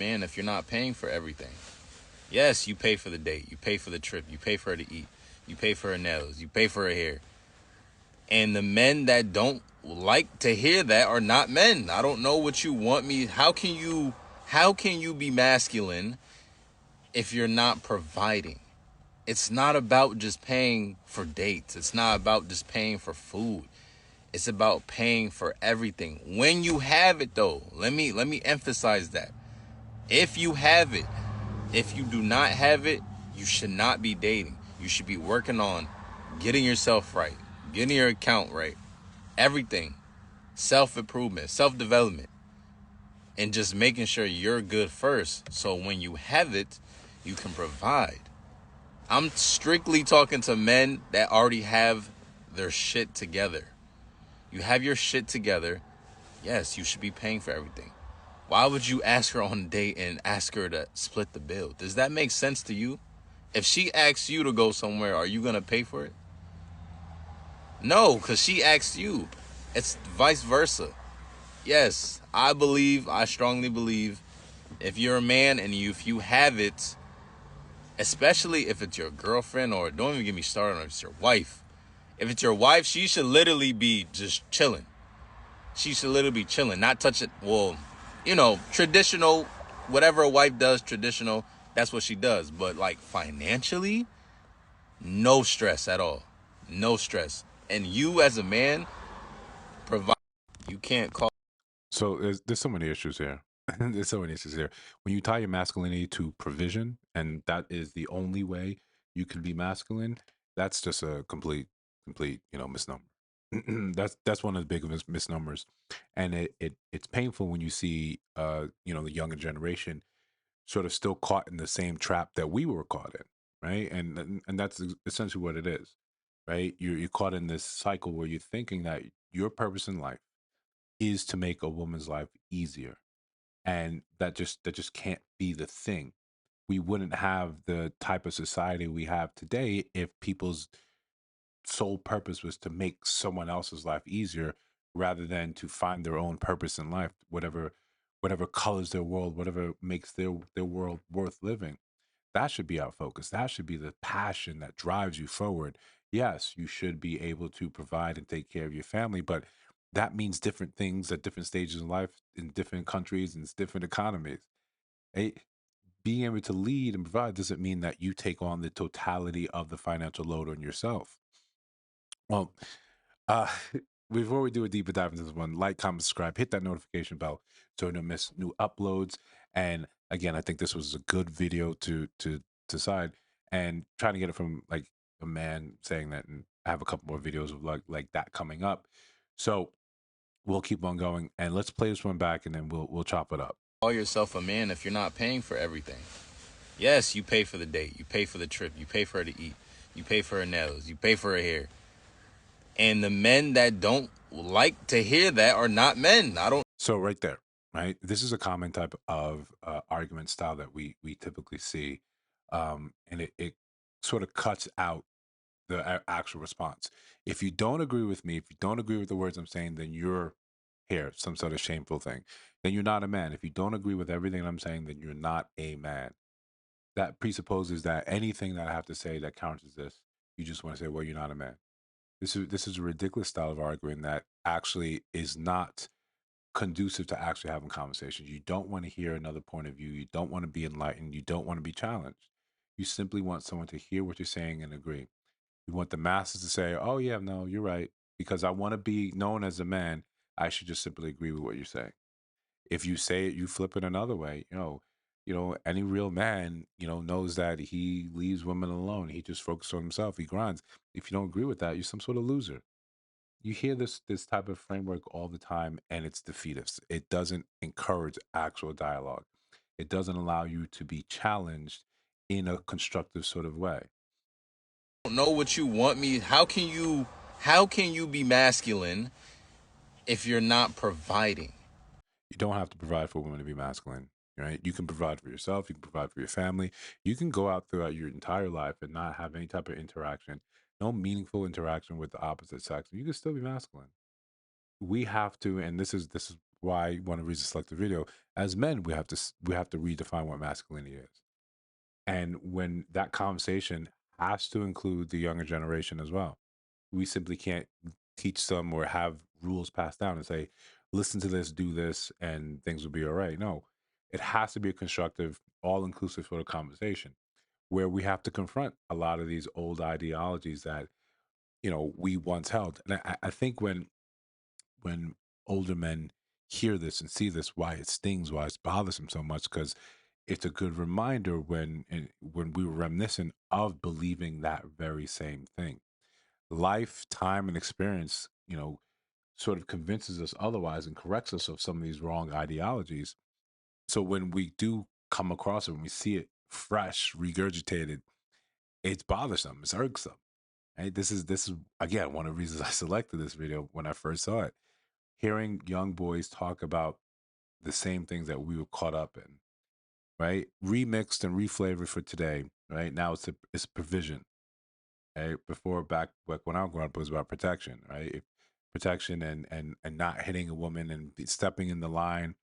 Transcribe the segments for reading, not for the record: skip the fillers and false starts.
Man, if you're not paying for everything. Yes, you pay for the date, you pay for the trip, you pay for her to eat, you pay for her nails, you pay for her hair. And the men that don't like to hear that are not men. I don't know what you want me. How can you be masculine if you're not providing? It's not about just paying for dates. It's not about just paying for food. It's about paying for everything. When you have it though, let me emphasize that. If you have it, if you do not have it, you should not be dating. You should be working on getting yourself right, getting your account right, everything, self-improvement, self-development, and just making sure you're good first. So when you have it, you can provide. I'm strictly talking to men that already have their shit together. You have your shit together. Yes, you should be paying for everything. Why would you ask her on a date and ask her to split the bill? Does that make sense to you? If she asks you to go somewhere, are you going to pay for it? No, because she asked you. It's vice versa. Yes, I strongly believe, if you're a man and if you have it, especially if it's your girlfriend, or don't even get me started on if it's your wife. If it's your wife, she should literally be just chilling. She should literally be chilling, not touching. Well, traditional, whatever a wife does, traditional, that's what she does. But like financially, no stress at all. No stress. And you as a man, provide. You can't call. So there's so many issues here. There's so many issues here. When you tie your masculinity to provision, and that is the only way you can be masculine, that's just a complete, misnomer. That's one of the big misnomers, and it's painful when you see, the younger generation sort of still caught in the same trap that we were caught in, right? And that's essentially what it is, right? You're caught in this cycle where you're thinking that your purpose in life is to make a woman's life easier, and that just can't be the thing. We wouldn't have the type of society we have today if people's sole purpose was to make someone else's life easier rather than to find their own purpose in life, whatever colors their world, whatever makes their world worth living. That should be our focus. That should be the passion that drives you forward. Yes, you should be able to provide and take care of your family, but that means different things at different stages in life, in different countries and different economies. Eh, Being able to lead and provide doesn't mean that you take on the totality of the financial load on yourself. Well, uh, before we do a deeper dive into this one, like, comment, subscribe, hit that notification bell so you don't miss new uploads. And again, I think this was a good video to decide, and trying to get it from like a man saying that, and I have a couple more videos of like that coming up. So we'll keep on going, and let's play this one back, and then we'll chop it up. Call yourself a man if you're not paying for everything. Yes, you pay for the date, you pay for the trip, you pay for her to eat, you pay for her nails, you pay for her hair. And the men that don't like to hear that are not men. I don't. So right there, right? This is a common type of argument style that we typically see, and it sort of cuts out the actual response. If you don't agree with me, if you don't agree with the words I'm saying, then you're here, some sort of shameful thing. Then you're not a man. If you don't agree with everything I'm saying, then you're not a man. That presupposes that anything that I have to say that counters this, you just want to say, well, you're not a man. This is a ridiculous style of arguing that actually is not conducive to actually having conversations. You don't want to hear another point of view. You don't want to be enlightened. You don't want to be challenged. You simply want someone to hear what you're saying and agree. You want the masses to say, "Oh yeah, no, you're right," because I want to be known as a man. I should just simply agree with what you're saying. If you say it, you flip it another way. Any real man, knows that he leaves women alone. He just focuses on himself. He grinds. If you don't agree with that, you're some sort of loser. You hear this type of framework all the time, and it's defeatist. It doesn't encourage actual dialogue. It doesn't allow you to be challenged in a constructive sort of way. Know what you want me. How can you be masculine if you're not providing? You don't have to provide for women to be masculine, right? You can provide for yourself. You can provide for your family. You can go out throughout your entire life and not have any type of interaction, no meaningful interaction with the opposite sex. You can still be masculine. We have to, and this is why one of the reasons I select the video. As men, we have to redefine what masculinity is, and when that conversation has to include the younger generation as well. We simply can't teach them or have rules passed down and say, listen to this, do this, and things will be all right. No, it has to be a constructive, all inclusive sort of conversation where we have to confront a lot of these old ideologies that, we once held. And I think when older men hear this and see this, why it stings, why it's bothersome so much, because it's a good reminder when we were reminiscent of believing that very same thing. Life, time, and experience, sort of convinces us otherwise and corrects us of some of these wrong ideologies. So when we do come across it, when we see it fresh, regurgitated, it's bothersome, it's irksome. Right? This is again one of the reasons I selected this video when I first saw it. Hearing young boys talk about the same things that we were caught up in, right? Remixed and reflavored for today, right? Now it's provision. Right? Before back when I was growing up, it was about protection, right? Protection and not hitting a woman and stepping in the line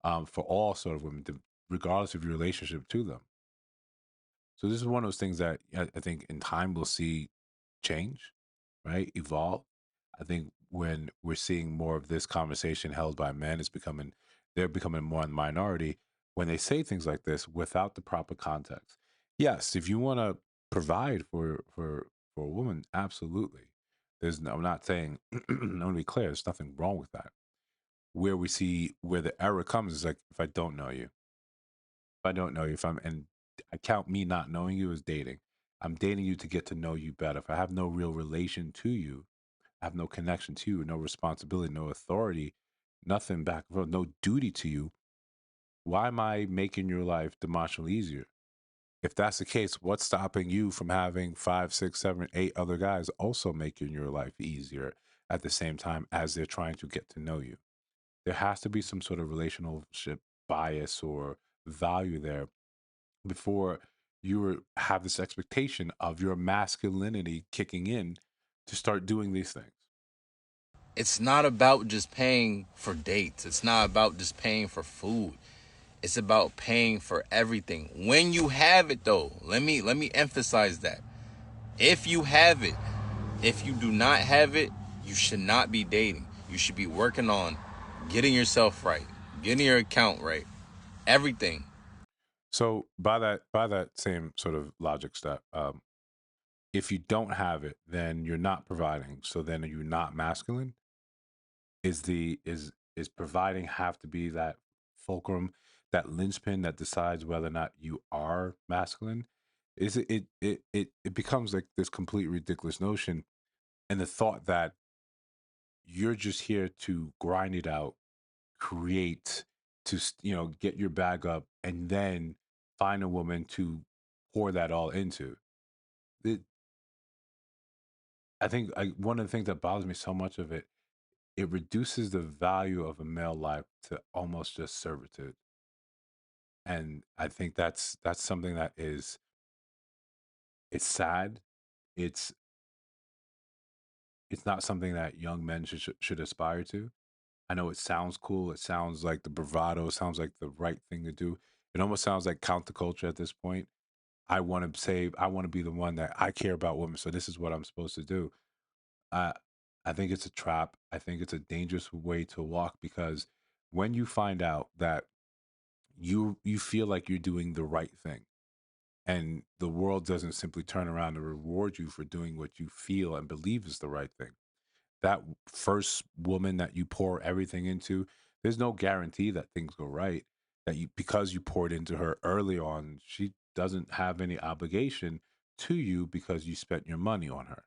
for all sort of women, regardless of your relationship to them. So this is one of those things that I think in time we'll see change, right? Evolve. I think when we're seeing more of this conversation held by men, they're becoming more in the minority when they say things like this without the proper context. Yes, if you want to provide for a woman, absolutely. I'm not saying I'm gonna be clear, there's nothing wrong with that. Where we see where the error comes is like if I don't know you, if I don't know you, if I'm and I count me not knowing you as dating. I'm dating you to get to know you better. If I have no real relation to you, I have no connection to you, no responsibility, no authority, nothing back, no duty to you. Why am I making your life demonstrably easier? If that's the case, what's stopping you from having five, six, seven, eight other guys also making your life easier at the same time as they're trying to get to know you? There has to be some sort of relationship bias or value there before have this expectation of your masculinity kicking in to start doing these things. It's not about just paying for dates. It's not about just paying for food. It's about paying for everything. When you have it though, let me emphasize that. If you have it, if you do not have it, you should not be dating. You should be working on getting yourself right, getting your account right, everything. So by that same sort of logic step, if you don't have it, then you're not providing. So then you're not masculine. Is providing have to be that fulcrum, that linchpin that decides whether or not you are masculine? Is it becomes like this complete ridiculous notion, and the thought that you're just here to grind it out, create, get your bag up, and then find a woman to pour that all into. It, I think one of the things that bothers me so much of it, it reduces the value of a male life to almost just servitude. And I think that's something that is it's sad. It's it's not something that young men should aspire to. I know it sounds cool. It sounds like the bravado. It sounds like the right thing to do. It almost sounds like counterculture at this point. I want to be the one that I care about women. So this is what I'm supposed to do. I I think it's a trap. I think it's a dangerous way to walk because when you find out that you feel like you're doing the right thing and the world doesn't simply turn around and reward you for doing what you feel and believe is the right thing, that first woman that you pour everything into, there's no guarantee that things go right. That you because you poured into her early on, she doesn't have any obligation to you because you spent your money on her.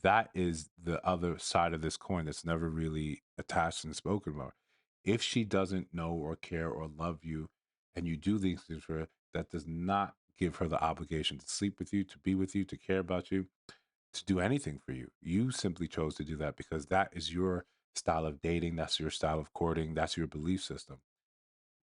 That is the other side of this coin that's never really attached and spoken about. If she doesn't know or care or love you and you do these things for her, that does not give her the obligation to sleep with you, to be with you, to care about you, to do anything for you. You simply chose to do that because that is your style of dating, that's your style of courting, that's your belief system.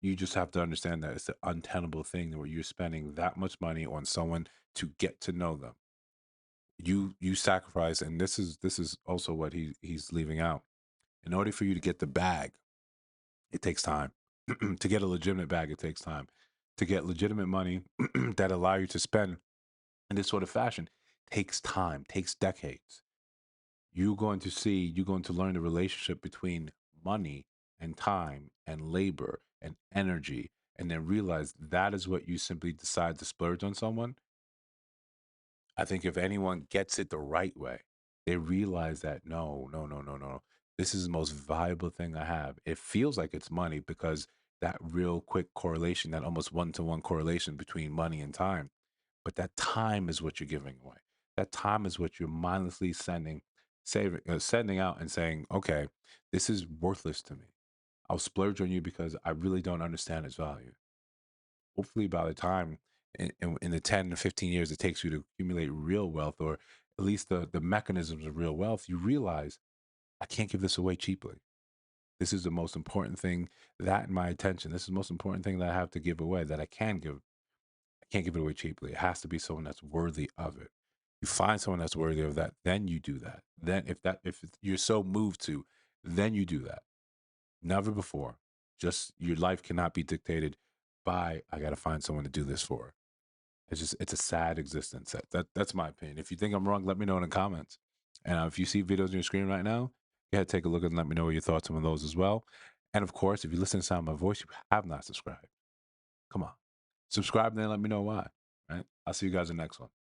You just have to understand that it's an untenable thing where you're spending that much money on someone to get to know them. You sacrifice, and this is also what he's leaving out. In order for you to get the bag, It takes time. To get a legitimate bag, it takes time. To get legitimate money that allow you to spend in this sort of fashion takes time, takes decades. You're going to learn the relationship between money and time and labor and energy, and then realize that is what you simply decide to splurge on someone. I think if anyone gets it the right way, they realize that no, no, no, no, no. This is the most valuable thing I have. It feels like it's money because that real quick correlation, that almost one to one correlation between money and time. But that time is what you're giving away. That time is what you're mindlessly sending out and saying, okay, this is worthless to me. I'll splurge on you because I really don't understand its value. Hopefully by the time in the 10 to 15 years it takes you to accumulate real wealth, or at least the mechanisms of real wealth, you realize I can't give this away cheaply. This is the most important thing, that and my attention. This is the most important thing that I have to give away, that I can give. I can't give it away cheaply. It has to be someone that's worthy of it. You find someone that's worthy of that, then you do that. Then if you're so moved to, then you do that. Never before. Just your life cannot be dictated by I got to find someone to do this for. It's a sad existence. That's my opinion. If you think I'm wrong, let me know in the comments. And if you see videos on your screen right now, go ahead, take a look and let me know your thoughts on those as well. And of course, if you listen to the sound of my voice, you have not subscribed. Come on, subscribe and then let me know why. Right? I'll see you guys in the next one.